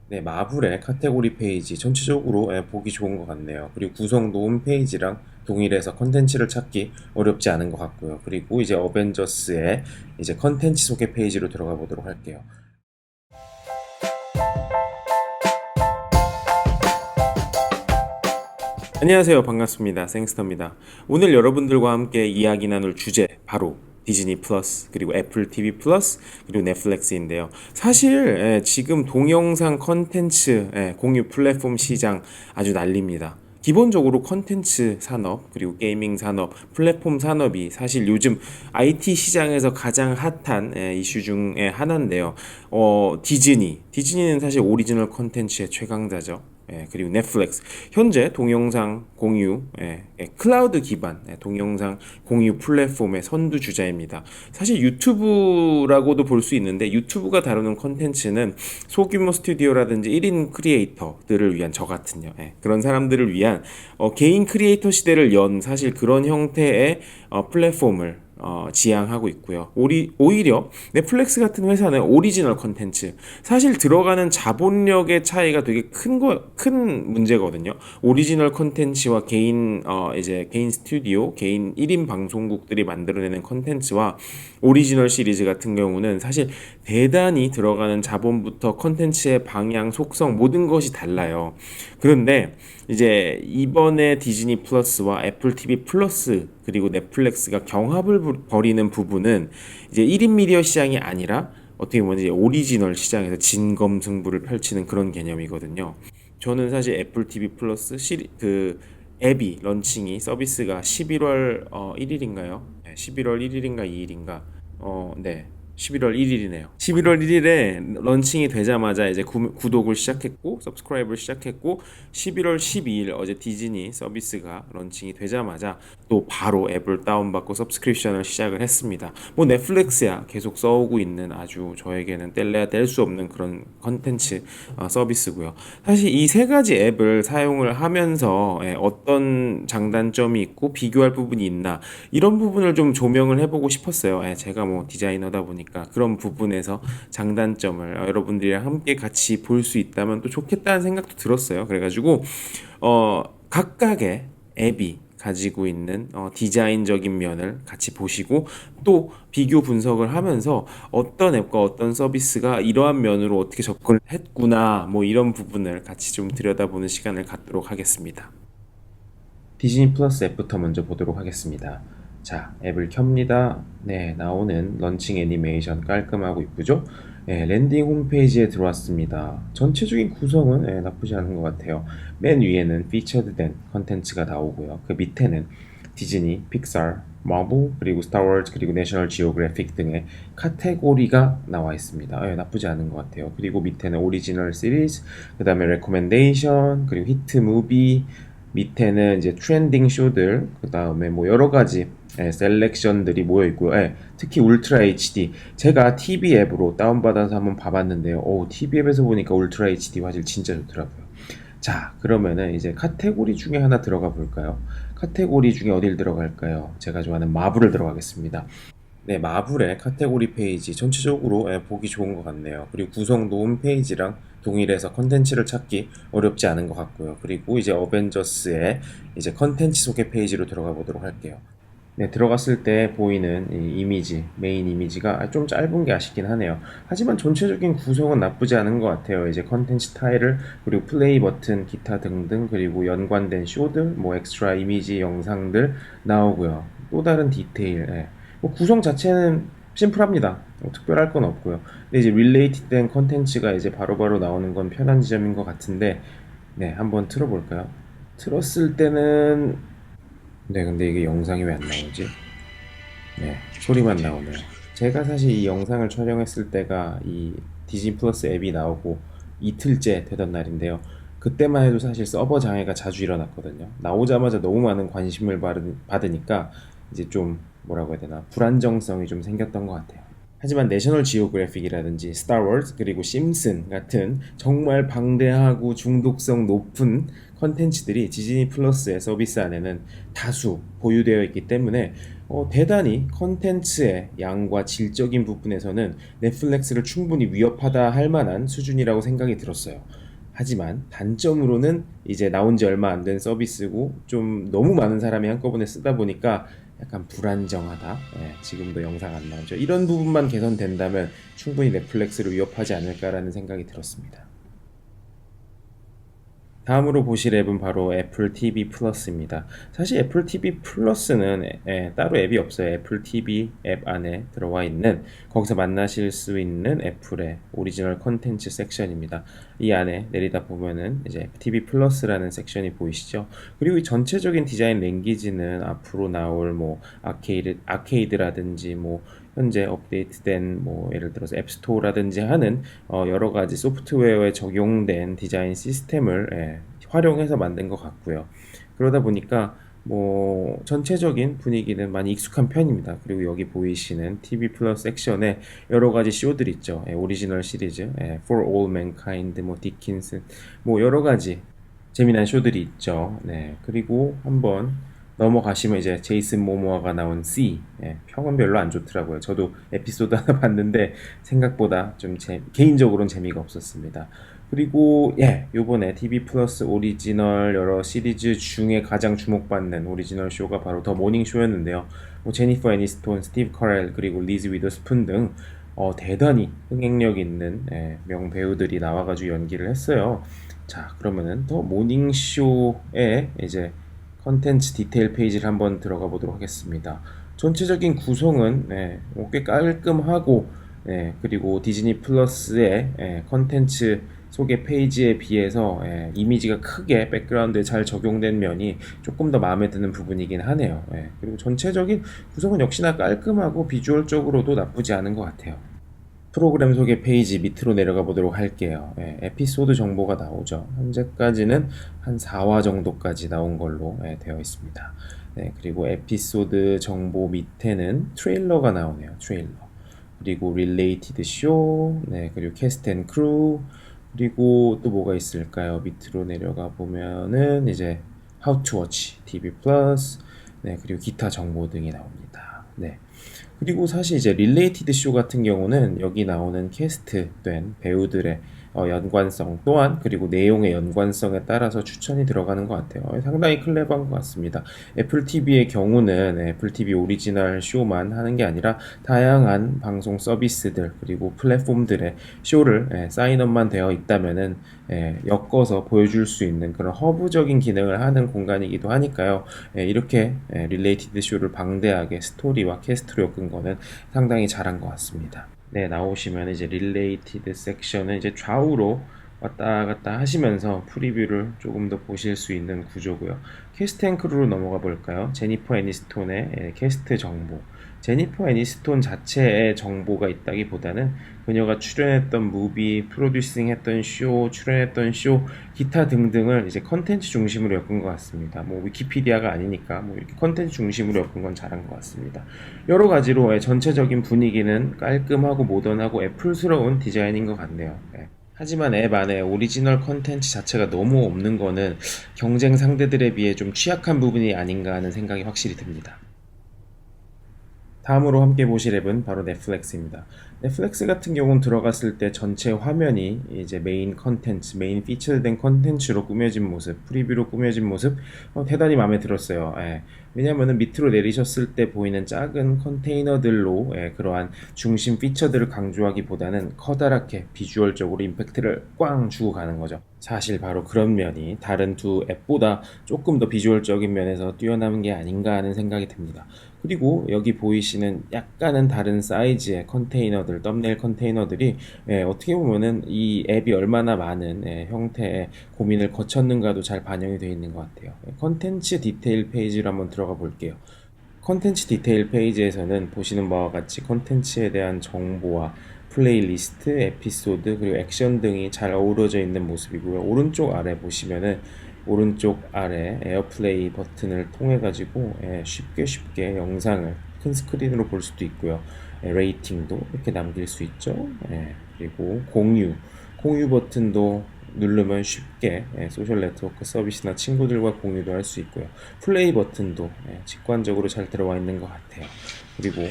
네, 마블의 카테고리 페이지 전체적으로 보기 좋은 것 같네요. 그리고 구성도 홈페이지랑 동일해서 컨텐츠를 찾기 어렵지 않은 것 같고요. 그리고 이제 어벤져스의 이제 컨텐츠 소개 페이지로 들어가 보도록 할게요. 안녕하세요. 반갑습니다. 생스터입니다. 오늘 여러분들과 함께 이야기 나눌 주제 바로 디즈니 플러스 그리고 애플 TV 플러스 그리고 넷플릭스인데요. 사실 지금 동영상 컨텐츠 공유 플랫폼 시장 아주 난립니다. 기본적으로 컨텐츠 산업 그리고 게이밍 산업, 플랫폼 산업이 사실 요즘 IT 시장에서 가장 핫한 이슈 중에 하나인데요. 디즈니는 사실 오리지널 컨텐츠의 최강자죠. 그리고 넷플릭스 현재 동영상 공유 클라우드 기반 동영상 공유 플랫폼의 선두 주자입니다. 사실 유튜브라고도 볼 수 있는데 유튜브가 다루는 컨텐츠는 소규모 스튜디오라든지 1인 크리에이터들을 위한 저 같은요 그런 사람들을 위한 개인 크리에이터 시대를 연 사실 그런 형태의 플랫폼을 지향하고 있고요. 오히려 넷플릭스 같은 회사는 오리지널 컨텐츠. 사실 들어가는 자본력의 차이가 되게 큰 문제거든요. 오리지널 컨텐츠와 개인 스튜디오, 개인 1인 방송국들이 만들어내는 컨텐츠와 오리지널 시리즈 같은 경우는 사실 대단히 들어가는 자본부터 컨텐츠의 방향, 속성 모든 것이 달라요. 그런데 이제 이번에 디즈니 플러스와 애플 TV 플러스 그리고 넷플릭스가 경합을 벌이는 부분은 이제 1인 미디어 시장이 아니라 어떻게 보면 이제 오리지널 시장에서 진검승부를 펼치는 그런 개념이거든요. 저는 사실 애플 TV 플러스 그 앱이 런칭이 서비스가 11월 1일인가요? 11월 1일인가 2일인가? 네. 11월 1일이네요. 11월 1일에 런칭이 되자마자 이제 구독을 시작했고, 서브스크라이브를 시작했고, 11월 12일 어제 디즈니 서비스가 런칭이 되자마자 또 바로 앱을 다운받고 서브스크립션을 시작을 했습니다. 뭐 넷플릭스야 계속 써오고 있는 아주 저에게는 뗄래야 뗄 수 없는 그런 컨텐츠 서비스고요. 사실 이 세 가지 앱을 사용을 하면서 어떤 장단점이 있고 비교할 부분이 있나 이런 부분을 좀 조명을 해보고 싶었어요. 제가 뭐 디자이너다 보니까 그런 부분에서 장단점을 여러분들이랑 함께 같이 볼 수 있다면 또 좋겠다는 생각도 들었어요. 그래가지고 각각의 앱이 가지고 있는 디자인적인 면을 같이 보시고 또 비교 분석을 하면서 어떤 앱과 어떤 서비스가 이러한 면으로 어떻게 접근을 했구나 뭐 이런 부분을 같이 좀 들여다보는 시간을 갖도록 하겠습니다. 디즈니 플러스 앱부터 먼저 보도록 하겠습니다. 자, 앱을 켭니다. 네, 나오는 런칭 애니메이션 깔끔하고 이쁘죠? 랜딩 홈페이지에 들어왔습니다. 전체적인 구성은 나쁘지 않은 것 같아요. 맨 위에는 피처드된 컨텐츠가 나오고요. 그 밑에는 디즈니, 픽사, 마블, 그리고 스타워즈, 그리고 내셔널 지오그래픽 등의 카테고리가 나와 있습니다. 나쁘지 않은 것 같아요. 그리고 밑에는 오리지널 시리즈, 그 다음에 레코멘데이션, 그리고 히트 무비, 밑에는 이제 트렌딩 쇼들, 그 다음에 뭐 여러 가지 셀렉션들이 모여 있고요. 특히 울트라 HD. 제가 TV 앱으로 다운받아서 한번 봐봤는데요. TV 앱에서 보니까 울트라 HD 화질 진짜 좋더라고요. 자, 그러면은 이제 카테고리 중에 하나 들어가 볼까요? 카테고리 중에 어딜 들어갈까요? 제가 좋아하는 마블을 들어가겠습니다. 네, 마블의 카테고리 페이지 전체적으로 보기 좋은 것 같네요. 그리고 구성도 홈페이지랑 동일해서 컨텐츠를 찾기 어렵지 않은 것 같고요. 그리고 이제 어벤져스의 이제 컨텐츠 소개 페이지로 들어가 보도록 할게요. 네, 들어갔을 때 보이는 이 이미지, 메인 이미지가 좀 짧은 게 아쉽긴 하네요. 하지만 전체적인 구성은 나쁘지 않은 것 같아요. 이제 컨텐츠 타일을, 그리고 플레이 버튼, 기타 등등, 그리고 연관된 쇼들, 뭐 엑스트라 이미지 영상들 나오고요. 또 다른 디테일, 뭐 구성 자체는 심플합니다. 뭐 특별할 건 없고요. 근데 이제 릴레이트된 컨텐츠가 이제 바로바로 나오는 건 편한 지점인 것 같은데, 네, 한번 틀어볼까요? 틀었을 때는, 네, 근데 이게 영상이 왜 안 나오지? 네, 소리만 나오네요. 제가 사실 이 영상을 촬영했을 때가 이 디즈니 플러스 앱이 나오고 이틀째 되던 날인데요. 그때만 해도 사실 서버 장애가 자주 일어났거든요. 나오자마자 너무 많은 관심을 받으니까 이제 좀 뭐라고 해야 되나 불안정성이 좀 생겼던 것 같아요. 하지만 내셔널 지오그래픽이라든지 스타워즈 그리고 심슨 같은 정말 방대하고 중독성 높은 컨텐츠들이 디즈니 플러스의 서비스 안에는 다수 보유되어 있기 때문에 대단히 컨텐츠의 양과 질적인 부분에서는 넷플릭스를 충분히 위협하다 할 만한 수준이라고 생각이 들었어요. 하지만 단점으로는 이제 나온 지 얼마 안 된 서비스고 좀 너무 많은 사람이 한꺼번에 쓰다 보니까 약간 불안정하다. 예, 지금도 영상 안 나오죠. 이런 부분만 개선된다면 충분히 넷플릭스를 위협하지 않을까라는 생각이 들었습니다. 다음으로 보실 앱은 바로 애플 TV 플러스입니다. 사실 애플 TV 플러스는 따로 앱이 없어요. 애플 TV 앱 안에 들어와 있는 거기서 만나실 수 있는 애플의 오리지널 콘텐츠 섹션입니다. 이 안에 내리다 보면은 이제 TV 플러스라는 섹션이 보이시죠? 그리고 이 전체적인 디자인 랭귀지는 앞으로 나올 뭐 아케이드라든지 뭐 현재 업데이트된 뭐 예를 들어서 앱스토어라든지 하는 여러 가지 소프트웨어에 적용된 디자인 시스템을 활용해서 만든 것 같고요. 그러다 보니까 뭐 전체적인 분위기는 많이 익숙한 편입니다. 그리고 여기 보이시는 TV 플러스 섹션에 여러 가지 쇼들 있죠. 오리지널 시리즈, For All Mankind, 뭐 디킨슨, 뭐 여러 가지 재미난 쇼들이 있죠. 네. 그리고 한번 넘어가시면 이제 제이슨 모모아가 나온 C. 평은 별로 안 좋더라고요. 저도 에피소드 하나 봤는데 생각보다 좀 개인적으로는 재미가 없었습니다. 그리고 요번에 TV 플러스 오리지널 여러 시리즈 중에 가장 주목받는 오리지널 쇼가 바로 더 모닝 쇼였는데요. 뭐 제니퍼 애니스톤, 스티브 커렐 그리고 리즈 위더스푼 등 대단히 흥행력 있는 명배우들이 나와가지고 연기를 했어요. 자, 그러면은 더 모닝쇼의 이제 컨텐츠 디테일 페이지를 한번 들어가 보도록 하겠습니다. 전체적인 구성은 꽤 깔끔하고 그리고 디즈니 플러스의 컨텐츠 소개 페이지에 비해서 이미지가 크게 백그라운드에 잘 적용된 면이 조금 더 마음에 드는 부분이긴 하네요. 그리고 전체적인 구성은 역시나 깔끔하고 비주얼적으로도 나쁘지 않은 것 같아요. 프로그램 소개 페이지 밑으로 내려가 보도록 할게요. 에피소드 정보가 나오죠. 현재까지는 한 4화 정도까지 나온 걸로 되어 있습니다. 그리고 에피소드 정보 밑에는 트레일러가 나오네요. 트레일러. 그리고 릴레이티드 쇼, 그리고 캐스트 앤 크루, 그리고 또 뭐가 있을까요? 밑으로 내려가 보면은 이제 How to Watch TV 플러스, 그리고 기타 정보 등이 나옵니다. 그리고 사실 이제 릴레이티드 쇼 같은 경우는 여기 나오는 캐스트된 배우들의 연관성 또한 그리고 내용의 연관성에 따라서 추천이 들어가는 것 같아요. 상당히 클레버한 것 같습니다. 애플 TV의 경우는 애플 TV 오리지널 쇼만 하는 게 아니라 다양한 방송 서비스들 그리고 플랫폼들의 쇼를 사인업만 되어 있다면은 엮어서 보여줄 수 있는 그런 허브적인 기능을 하는 공간이기도 하니까요. 이렇게 릴레이티드 쇼를 방대하게 스토리와 캐스트로 엮은 거는 상당히 잘한 것 같습니다. 나오시면 이제 릴레이티드 섹션은 이제 좌우로 왔다 갔다 하시면서 프리뷰를 조금 더 보실 수 있는 구조고요. 캐스트 앤 크루로 넘어가 볼까요? 제니퍼 애니스톤의 캐스트 정보. 제니퍼 애니스톤 자체의 정보가 있다기보다는 그녀가 출연했던 무비, 프로듀싱 했던 쇼, 출연했던 쇼, 기타 등등을 이제 컨텐츠 중심으로 엮은 것 같습니다. 뭐 위키피디아가 아니니까 뭐 이렇게 컨텐츠 중심으로 엮은 건 잘한 것 같습니다. 여러 가지로 전체적인 분위기는 깔끔하고 모던하고 애플스러운 디자인인 것 같네요. 하지만 앱 안에 오리지널 컨텐츠 자체가 너무 없는 거는 경쟁 상대들에 비해 좀 취약한 부분이 아닌가 하는 생각이 확실히 듭니다. 다음으로 함께 보실 앱은 바로 넷플릭스입니다. 넷플릭스 같은 경우는 들어갔을 때 전체 화면이 이제 메인 컨텐츠, 메인 피처된 컨텐츠로 꾸며진 모습, 프리뷰로 꾸며진 모습 대단히 마음에 들었어요. 왜냐면은 밑으로 내리셨을 때 보이는 작은 컨테이너들로 그러한 중심 피처들을 강조하기보다는 커다랗게 비주얼적으로 임팩트를 꽝 주고 가는 거죠. 사실 바로 그런 면이 다른 두 앱보다 조금 더 비주얼적인 면에서 뛰어남은 게 아닌가 하는 생각이 듭니다. 그리고 여기 보이시는 약간은 다른 사이즈의 컨테이너들, 썸네일 컨테이너들이 어떻게 보면은 이 앱이 얼마나 많은 형태의 고민을 거쳤는가도 잘 반영이 되어 있는 것 같아요. 컨텐츠 디테일 페이지로 한번 들어가 볼게요. 컨텐츠 디테일 페이지에서는 보시는 바와 같이 컨텐츠에 대한 정보와 플레이리스트, 에피소드, 그리고 액션 등이 잘 어우러져 있는 모습이고요. 오른쪽 아래 보시면은 오른쪽 아래 에어플레이 버튼을 통해 가지고 쉽게 영상을 큰 스크린으로 볼 수도 있고요. 레이팅도 이렇게 남길 수 있죠. 그리고 공유 버튼도 누르면 쉽게 소셜 네트워크 서비스나 친구들과 공유도 할 수 있고요. 플레이 버튼도 직관적으로 잘 들어와 있는 것 같아요. 그리고 뭐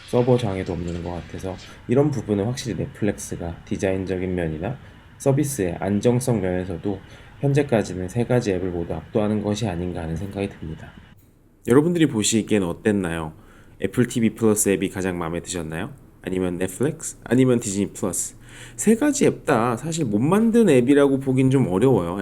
서버 장애도 없는 것 같아서 이런 부분은 확실히 넷플릭스가 디자인적인 면이나 서비스의 안정성 면에서도 현재까지는 세 가지 앱을 모두 압도하는 것이 아닌가 하는 생각이 듭니다. 여러분들이 보시기엔 어땠나요? 애플 TV 플러스 앱이 가장 마음에 드셨나요? 아니면 넷플릭스? 아니면 디즈니 플러스? 세 가지 앱 다 사실 못 만든 앱이라고 보긴 좀 어려워요.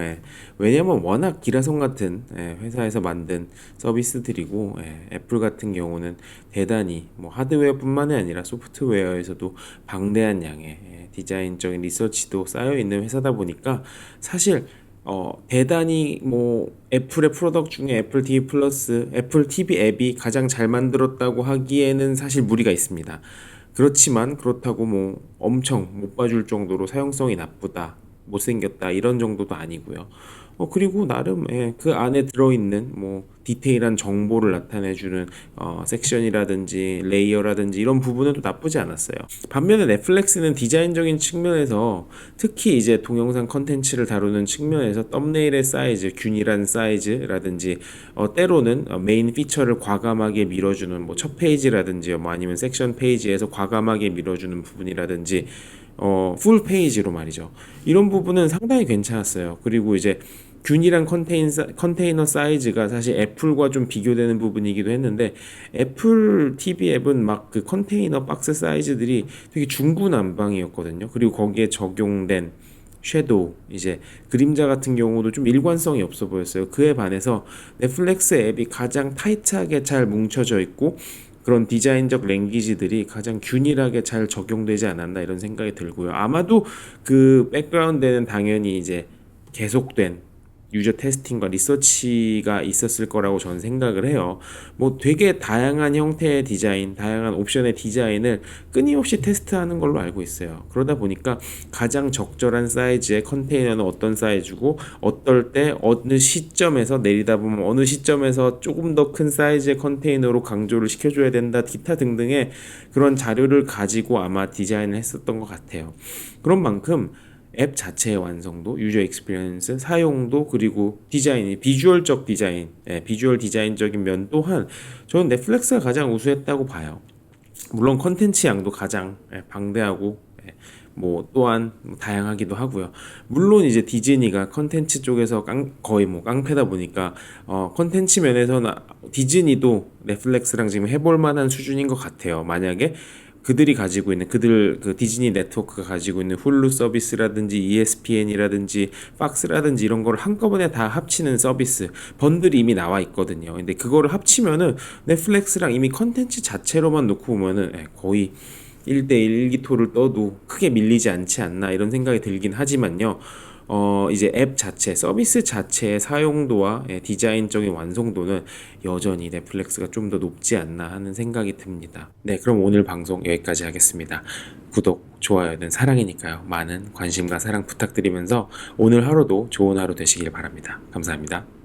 왜냐면 워낙 기라성 같은 회사에서 만든 서비스들이고 애플 같은 경우는 대단히 뭐 하드웨어뿐만이 아니라 소프트웨어에서도 방대한 양의 디자인적인 리서치도 쌓여 있는 회사다 보니까 사실 대단히 뭐 애플의 프로덕트 중에 애플 TV 플러스, 애플 TV 앱이 가장 잘 만들었다고 하기에는 사실 무리가 있습니다. 그렇지만 그렇다고 뭐 엄청 못 봐줄 정도로 사용성이 나쁘다, 못생겼다 이런 정도도 아니고요. 그리고 나름 그 안에 들어있는 뭐 디테일한 정보를 나타내주는 섹션이라든지 레이어라든지 이런 부분은 또 나쁘지 않았어요. 반면에 넷플릭스는 디자인적인 측면에서 특히 이제 동영상 컨텐츠를 다루는 측면에서 썸네일의 사이즈, 균일한 사이즈라든지 때로는 메인 피처를 과감하게 밀어주는 뭐 첫 페이지라든지 뭐 아니면 섹션 페이지에서 과감하게 밀어주는 부분이라든지 풀 페이지로 말이죠. 이런 부분은 상당히 괜찮았어요. 그리고 이제 균일한 컨테이너 사이즈가 사실 애플과 좀 비교되는 부분이기도 했는데 애플 TV 앱은 막 그 컨테이너 박스 사이즈들이 되게 중구난방이었거든요. 그리고 거기에 적용된 섀도우 이제 그림자 같은 경우도 좀 일관성이 없어 보였어요. 그에 반해서 넷플릭스 앱이 가장 타이트하게 잘 뭉쳐져 있고 그런 디자인적 랭귀지들이 가장 균일하게 잘 적용되지 않았나 이런 생각이 들고요. 아마도 그 백그라운드에는 당연히 이제 계속된 유저 테스팅과 리서치가 있었을 거라고 저는 생각을 해요. 뭐 되게 다양한 형태의 디자인, 다양한 옵션의 디자인을 끊임없이 테스트하는 걸로 알고 있어요. 그러다 보니까 가장 적절한 사이즈의 컨테이너는 어떤 사이즈고 어떨 때 어느 시점에서 내리다 보면 어느 시점에서 조금 더 큰 사이즈의 컨테이너로 강조를 시켜줘야 된다 기타 등등의 그런 자료를 가지고 아마 디자인을 했었던 것 같아요. 그런 만큼 앱 자체의 완성도, 유저 익스피리언스, 사용도 그리고 디자인이 비주얼적 디자인, 비주얼 디자인적인 면 또한 저는 넷플릭스가 가장 우수했다고 봐요. 물론 컨텐츠 양도 가장 방대하고 뭐 또한 다양하기도 하고요. 물론 이제 디즈니가 컨텐츠 쪽에서 거의 뭐 깡패다 보니까 컨텐츠 면에서는 디즈니도 넷플릭스랑 지금 해볼 만한 수준인 것 같아요. 만약에 그들이 가지고 있는 그 디즈니 네트워크가 가지고 있는 훌루 서비스라든지 ESPN이라든지 팍스라든지 이런 거를 한꺼번에 다 합치는 서비스 번들이 이미 나와 있거든요. 근데 그거를 합치면은 넷플릭스랑 이미 컨텐츠 자체로만 놓고 보면은 거의 1대1 일기토를 떠도 크게 밀리지 않지 않나 이런 생각이 들긴 하지만요. 이제 앱 자체, 서비스 자체의 사용도와 디자인적인 완성도는 여전히 넷플릭스가 좀 더 높지 않나 하는 생각이 듭니다. 네, 그럼 오늘 방송 여기까지 하겠습니다. 구독, 좋아요는 사랑이니까요. 많은 관심과 사랑 부탁드리면서 오늘 하루도 좋은 하루 되시길 바랍니다. 감사합니다.